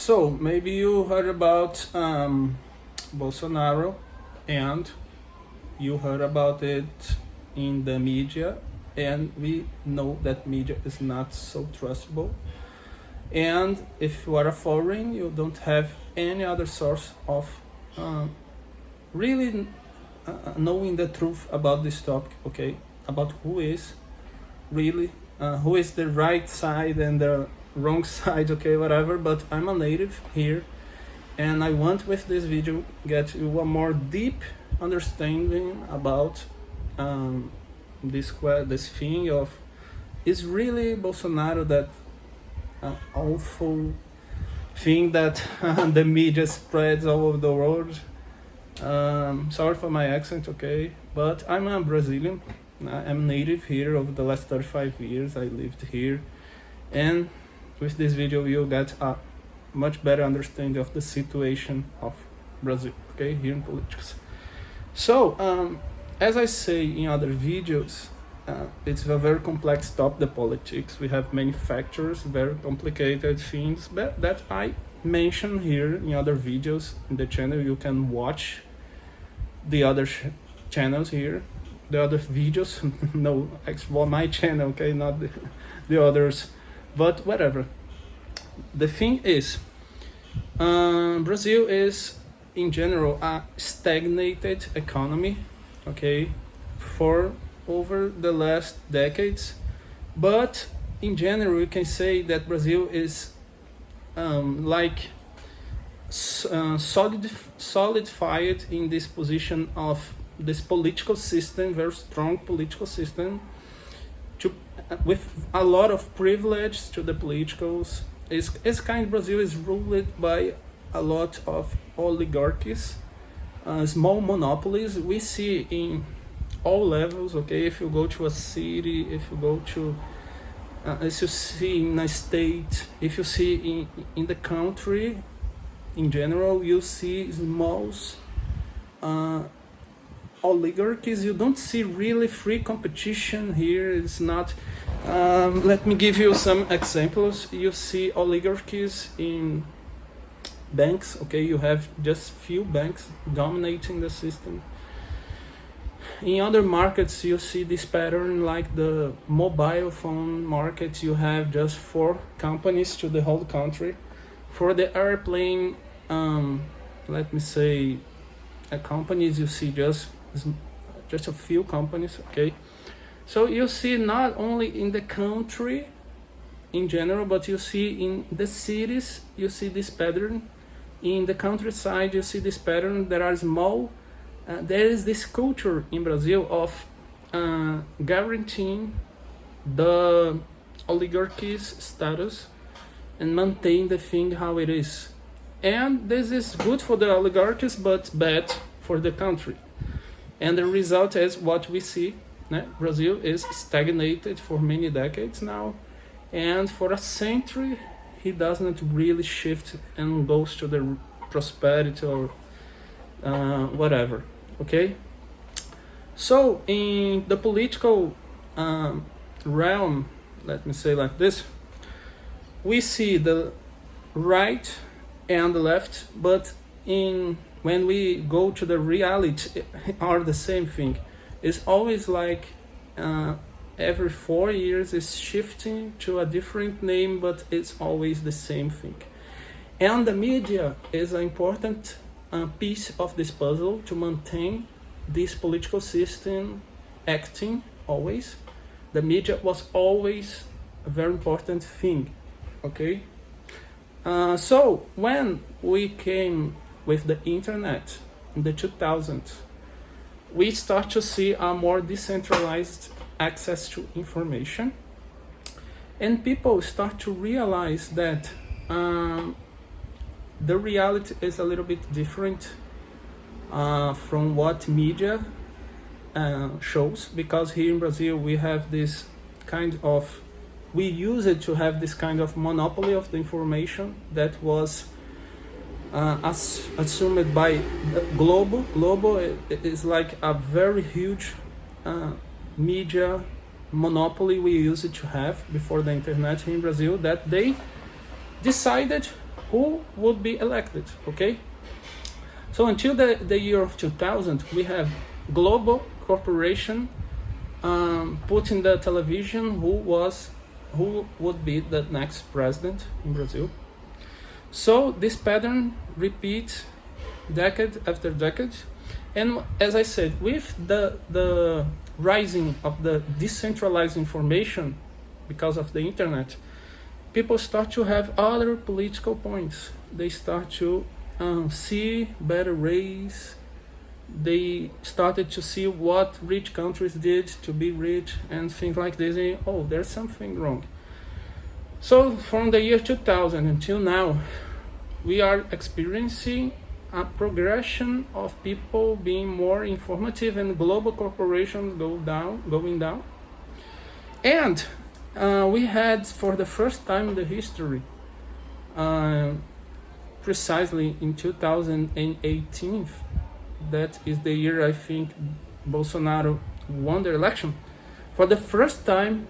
So maybe you heard about Bolsonaro, and you heard about it in the media, and we know that media is not so trustable. And if you are a foreign, you don't have any other source of really knowing the truth about this topic, okay? About who is really, who is the right side and the wrong side, okay, whatever. But I'm a native here, and I want with this video get you a more deep understanding about this thing of, is really Bolsonaro that awful thing that the media spreads all over the world. Sorry for my accent, okay, but I'm a Brazilian. I'm native here. Over the last 35 years I lived here, and with this video you'll get a much better understanding of the situation of Brazil, okay, here in politics. So as I say in other videos, it's a very complex topic, the politics. We have many factors, very complicated things that I mention here in other videos in the channel. You can watch the other channels here, the other videos. No, actually my channel, okay, not the others, but whatever. The thing is, Brazil is in general a stagnated economy, okay, for over the last decades. But in general you can say that Brazil is solidified in this position of this political system, very strong political system, with a lot of privilege to the politicals. Brazil is ruled by a lot of oligarchies, small monopolies. We see in all levels, okay. If you go to a city, if you go to as you see in a state, if you see in the country in general, you see small oligarchies. You don't see really free competition here. It's not let me give you some examples. You see oligarchies in banks, okay. You have just few banks dominating the system. In other markets you see this pattern, like the mobile phone market. You have just 4 companies to the whole country. For the airplane, let me say, companies, you see just a few companies, okay. So you see not only in the country in general, but you see in the cities, you see this pattern. In the countryside you see this pattern. There are small there is this culture in Brazil of guaranteeing the oligarchy's status and maintain the thing how it is. And this is good for the oligarchies, but bad for the country. And the result is what we see. Brazil is stagnated for many decades now, and for a century he doesn't really shift and goes to the prosperity or whatever, okay. So in the political realm, let me say like this, we see the right and the left, but when we go to the reality are the same thing. It's always like every 4 years is shifting to a different name, but it's always the same thing. And the media is an important piece of this puzzle to maintain this political system acting always. The media was always a very important thing, okay. So when we came with the internet in the 2000s, we start to see a more decentralized access to information, and people start to realize that the reality is a little bit different from what media shows, because here in Brazil we have this kind of, we use it to have this kind of monopoly of the information that was assumed by Globo. Globo is like a very huge media monopoly we used to have before the internet in Brazil, that they decided who would be elected, okay? So until the year of 2000, we have global corporation putting the television who would be the next president in Brazil. So this pattern repeats decade after decade. And as I said, with the rising of the decentralized information because of the internet, people start to have other political points. They start to see better ways. They started to see what rich countries did to be rich and things like this. And, oh, there's something wrong. So from the year 2000 until now, we are experiencing a progression of people being more informative and global corporations going down. And we had, for the first time in the history, precisely in 2018, that is the year I think Bolsonaro won the election, for the first time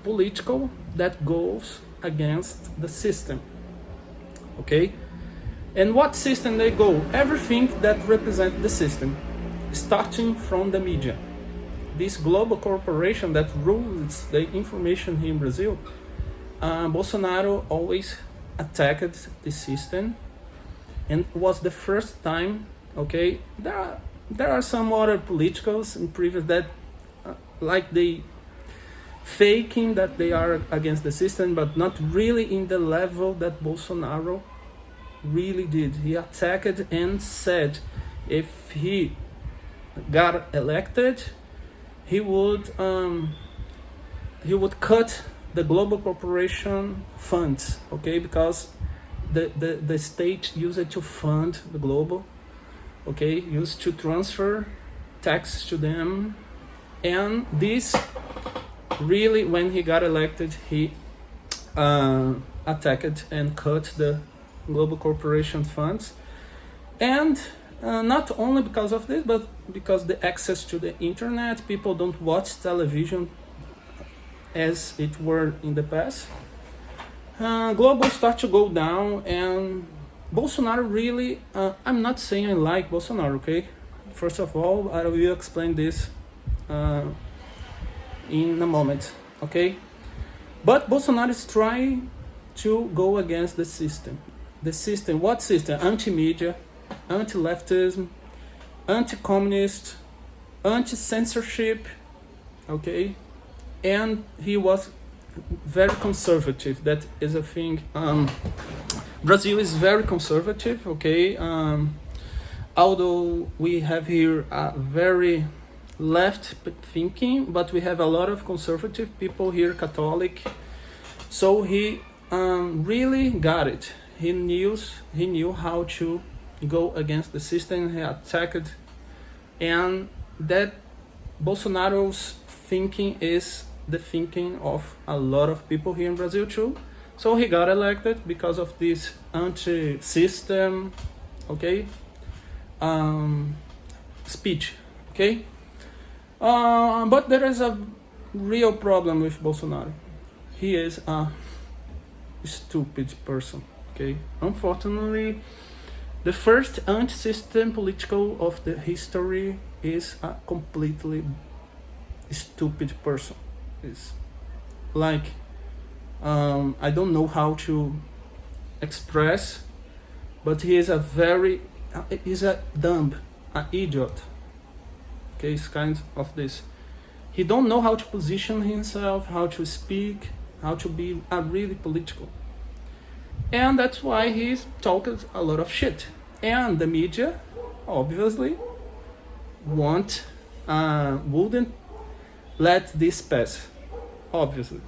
political that goes against the system, okay? And what system they go? Everything that represents the system, starting from the media. This global corporation that rules the information here in Brazil, Bolsonaro always attacked the system, and was the first time, okay? There are some other politicals in previous that like they faking that they are against the system, but not really in the level that Bolsonaro really did. He attacked and said if he got elected, he would cut the global corporation funds, okay? Because the state used it to fund the global, okay? Used to transfer tax to them, and this really, when he got elected, he attacked and cut the global corporation funds. And not only because of this, but because the access to the internet, people don't watch television as it were in the past. Global start to go down, and Bolsonaro really, I'm not saying I like Bolsonaro, okay? First of all, I will explain this in a moment, okay? But Bolsonaro is trying to go against the system. The system, what system? Anti-media, anti-leftism, anti-communist, anti-censorship, okay? And he was very conservative. That is a thing. Brazil is very conservative, okay? Although we have here a very left thinking, but we have a lot of conservative people here, Catholic. So he really got it. He knew how to go against the system. He attacked, and that Bolsonaro's thinking is the thinking of a lot of people here in Brazil too. So he got elected because of this anti-system, okay, speech, okay. But there is a real problem with Bolsonaro. He is a stupid person, okay? Unfortunately, the first anti-system political of the history is a completely stupid person. It's like, I don't know how to express, but he is he's a dumb, an idiot. Okay, it's kind of this. He don't know how to position himself, how to speak, how to be really political. And that's why he's talking a lot of shit. And the media, obviously, wouldn't let this pass, obviously,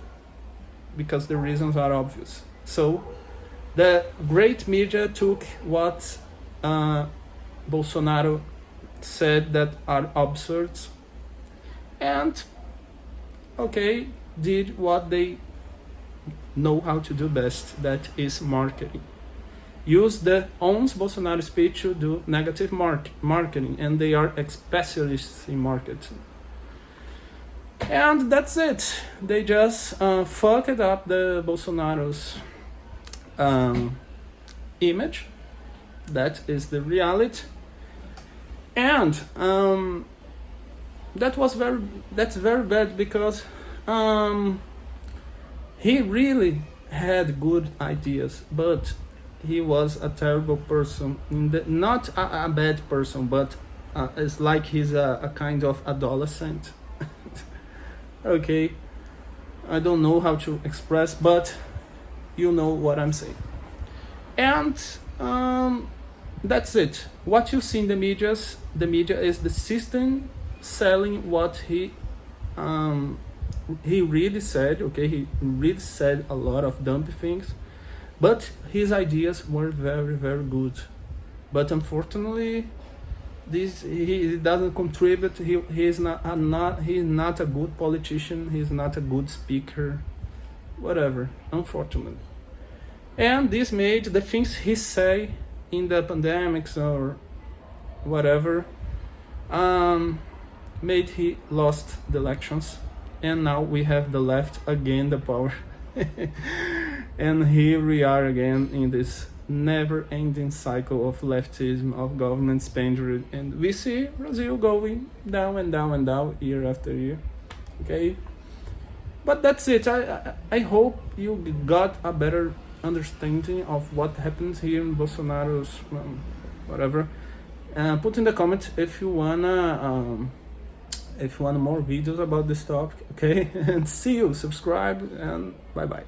because the reasons are obvious. So the great media took what Bolsonaro said that are absurd, and okay, did what they know how to do best, that is marketing. Use the owns Bolsonaro speech to do negative marketing, and they are specialists in marketing. And that's it. They just fucked up the Bolsonaro's image. That is the reality. And that's very bad, because he really had good ideas, but he was a terrible person. Not a bad person, but it's like he's a kind of adolescent. Okay, I don't know how to express, but you know what I'm saying. And that's it. What you see in the media is the system selling what he really said. Okay, he really said a lot of dumb things, but his ideas were very, very good. But unfortunately, he doesn't contribute. He's not a good politician. He's not a good speaker. Whatever, unfortunately. And this made the things he say in the pandemics or whatever, made he lost the elections, and now we have the left again the power. And here we are again in this never-ending cycle of leftism, of government spending, and we see Brazil going down and down and down year after year. Okay, but that's it. I hope you got a better understanding of what happens here in Bolsonaro's whatever. Put in the comments if you wanna more videos about this topic. Okay, and see you. Subscribe and bye bye.